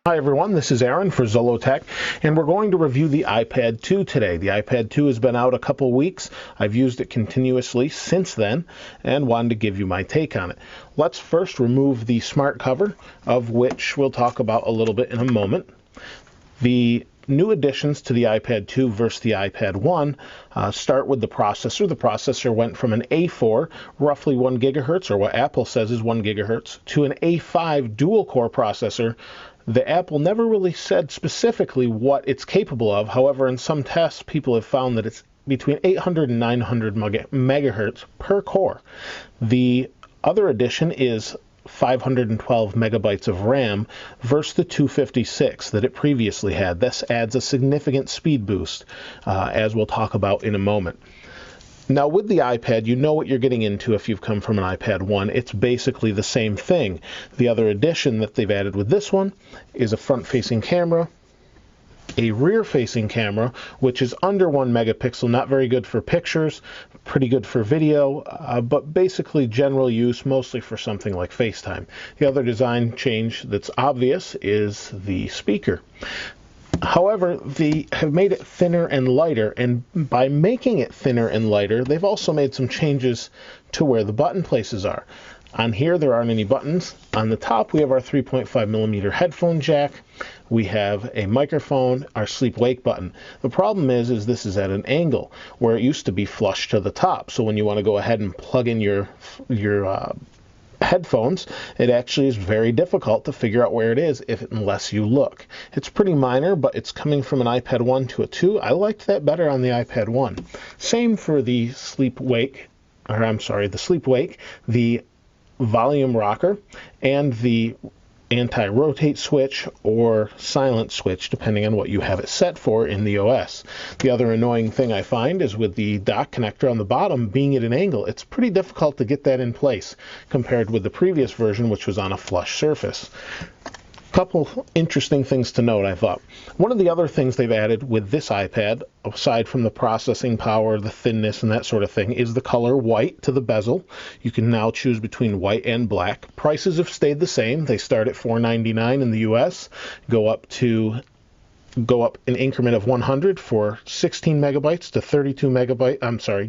Hi everyone, this is Aaron for Zollotech, and we're going to review the iPad 2 today. The iPad 2 has been out a couple weeks. I've used it continuously since then and wanted to give you my take on it. Let's first remove the smart cover, of which we'll talk about a little bit in a moment. The new additions to the iPad 2 versus the iPad 1 start with the processor. The processor went from an A4, roughly 1 gigahertz, or what Apple says is 1 gigahertz, to an A5 dual-core processor. The Apple never really said specifically what it's capable of. However, in some tests, people have found that it's between 800 and 900 megahertz per core. The other addition is 512 megabytes of RAM versus the 256 that it previously had. This adds a significant speed boost, as we'll talk about in a moment. Now, with the iPad, you know what you're getting into if you've come from an iPad 1. It's basically the same thing. The other addition that they've added with this one is a front-facing camera, a rear-facing camera, which is under 1 megapixel, not very good for pictures, pretty good for video, but basically general use, mostly for something like FaceTime. The other design change that's obvious is the speaker. However, they have made it thinner and lighter, and by making it thinner and lighter, they've also made some changes to where the button places are. On here, there aren't any buttons. On the top, we have our 3.5 millimeter headphone jack. We have a microphone, our sleep-wake button. The problem is this is at an angle, where it used to be flush to the top. So when you want to go ahead and plug in your headphones, it actually is very difficult to figure out where it is unless you look. It's pretty minor, but it's coming from an iPad 1 to a 2. I liked that better on the iPad 1. Same for the sleep-wake, the volume rocker, and the anti-rotate switch or silent switch, depending on what you have it set for in the OS. The other annoying thing I find is with the dock connector on the bottom being at an angle. It's pretty difficult to get that in place compared with the previous version, which was on a flush surface. Couple interesting things to note, I thought. One of the other things they've added with this iPad, aside from the processing power, the thinness, and that sort of thing, is the color white to the bezel. You can now choose between white and black. Prices have stayed the same. They start at $499 in the US, go up an increment of 100 for 16 megabytes to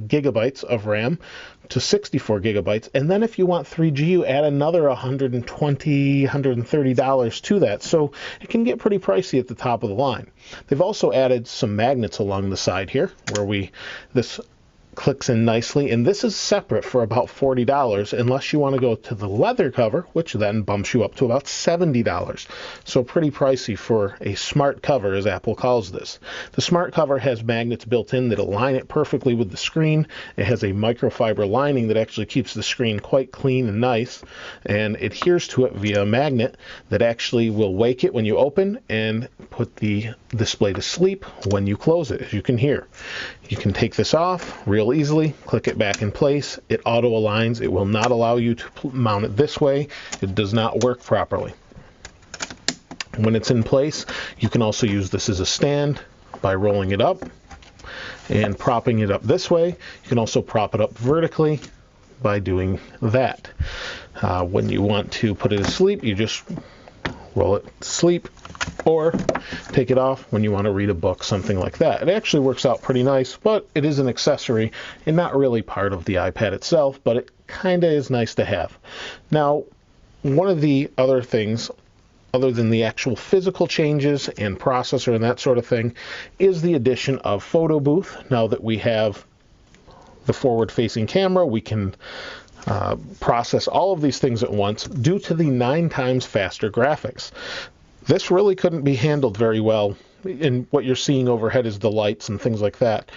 gigabytes of RAM to 64 gigabytes. And then if you want 3G, you add another $120, $130 to that. So it can get pretty pricey at the top of the line. They've also added some magnets along the side here where this clicks in nicely, and this is separate for about $40 unless you want to go to the leather cover, which then bumps you up to about $70. So pretty pricey for a smart cover, as Apple calls this. The smart cover has magnets built in that align it perfectly with the screen. It has a microfiber lining that actually keeps the screen quite clean and nice, and adheres to it via a magnet that actually will wake it when you open and put the display to sleep when you close it, as you can hear. You can take this off real easily, click it back in place. It auto aligns. It will not allow you to mount it this way. It does not work properly. When it's in place, you can also use this as a stand by rolling it up and propping it up this way. You can also prop it up vertically by doing that. When you want to put it to sleep, you just roll it to sleep, or take it off when you want to read a book, something like that. It actually works out pretty nice, but it is an accessory and not really part of the iPad itself, but it kind of is nice to have. Now, one of the other things, other than the actual physical changes and processor and that sort of thing, is the addition of photo booth. Now that we have the forward-facing camera, we can process all of these things at once due to the 9 times faster graphics. This really couldn't be handled very well, and what you're seeing overhead is the lights and things like that.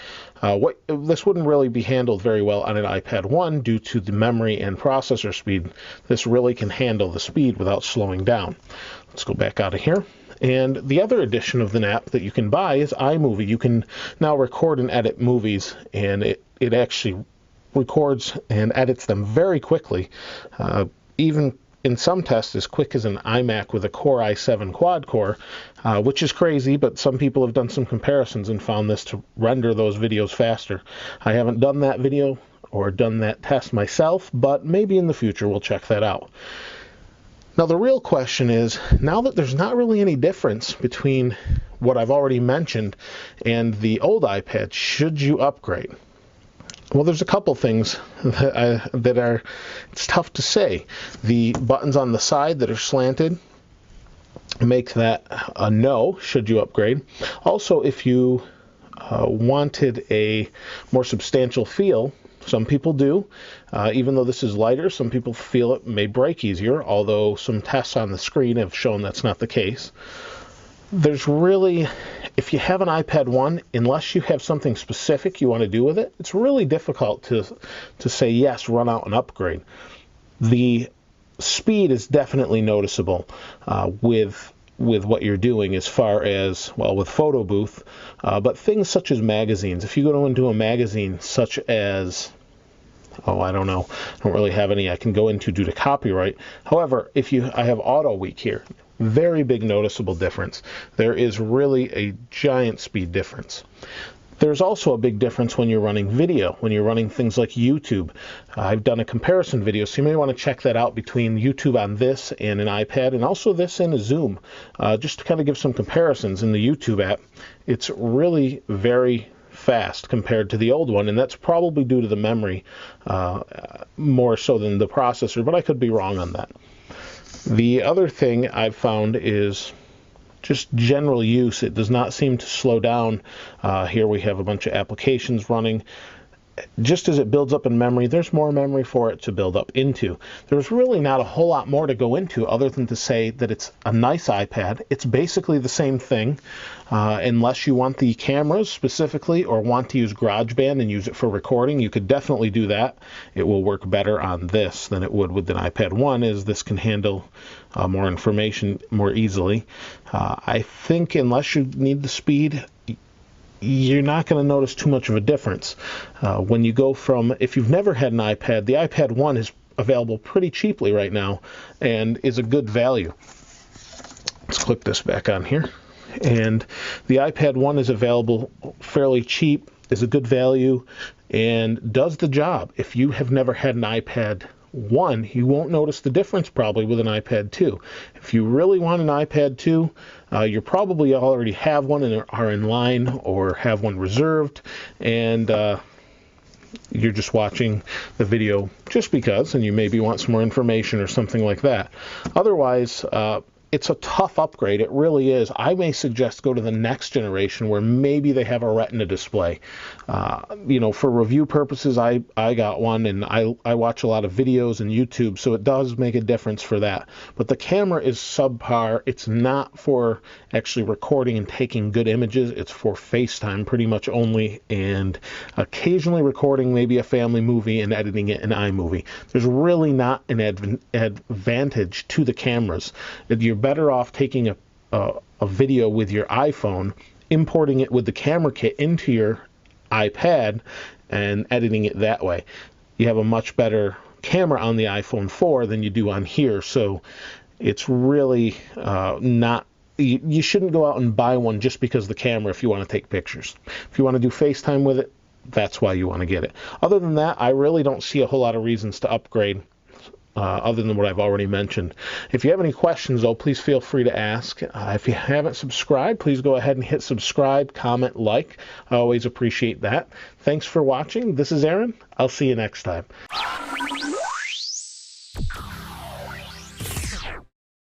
This wouldn't really be handled very well on an iPad 1 due to the memory and processor speed. This really can handle the speed without slowing down. Let's go back out of here. And the other edition of the app that you can buy is Imovie. You can now record and edit movies, and it actually records and edits them very quickly, even in some tests as quick as an iMac with a Core i7 quad-core, which is crazy, but some people have done some comparisons and found this to render those videos faster. I haven't done that video or done that test myself, but maybe in the future we'll check that out. Now the real question is, now that there's not really any difference between what I've already mentioned and the old iPad, should you upgrade? Well, there's a couple things that are, it's tough to say. The buttons on the side that are slanted make that a no, should you upgrade. Also, if you wanted a more substantial feel, some people do. Even though this is lighter, some people feel it may break easier, although some tests on the screen have shown that's not the case. There's really, if you have an iPad 1, unless you have something specific you want to do with it, it's really difficult to say, yes, run out and upgrade. The speed is definitely noticeable with what you're doing as far as, well, with photo booth, but things such as magazines. If you go into a magazine such as, I don't know, I don't really have any I can go into due to copyright. However, I have Auto Week here, very big noticeable difference. There is really a giant speed difference. There's also a big difference when you're running video, when you're running things like YouTube. I've done a comparison video, so you may want to check that out between YouTube on this and an iPad, and also this and a Zoom, just to kind of give some comparisons in the YouTube app. It's really very fast compared to the old one, and that's probably due to the memory more so than the processor, but I could be wrong on that. The other thing I've found is just general use. It does not seem to slow down. Here we have a bunch of applications running. Just as it builds up in memory, there's more memory for it to build up into. There's really not a whole lot more to go into other than to say that it's a nice iPad. It's basically the same thing, unless you want the cameras specifically or want to use GarageBand and use it for recording. You could definitely do that. It will work better on this than it would with an iPad 1, as this can handle more information more easily. I think unless you need the speed, you're not going to notice too much of a difference. When you go from, if you've never had an iPad, the iPad 1 is available pretty cheaply right now and is a good value. Let's click this back on here. And the iPad 1 is available fairly cheap, is a good value, and does the job. If you have never had an iPad 1, you won't notice the difference probably with an iPad 2. If you really want an iPad 2, you probably already have one and are in line or have one reserved, and you're just watching the video just because, and you maybe want some more information or something like that. Otherwise, it's a tough upgrade. It really is. I may suggest go to the next generation where maybe they have a Retina display. For review purposes, I got one, and I watch a lot of videos and YouTube, so it does make a difference for that. But the camera is subpar. It's not for actually recording and taking good images. It's for FaceTime pretty much only, and occasionally recording maybe a family movie and editing it in iMovie. There's really not an advantage to the cameras. You're better off taking a video with your iPhone, importing it with the camera kit into your iPad, and editing it that way. You have a much better camera on the iPhone 4 than you do on here, so it's really not. You shouldn't go out and buy one just because of the camera if you want to take pictures. If you want to do FaceTime with it, that's why you want to get it. Other than that, I really don't see a whole lot of reasons to upgrade. Other than what I've already mentioned. If you have any questions, though, please feel free to ask. If you haven't subscribed, please go ahead and hit subscribe, comment, like. I always appreciate that. Thanks for watching. This is Aaron. I'll see you next time.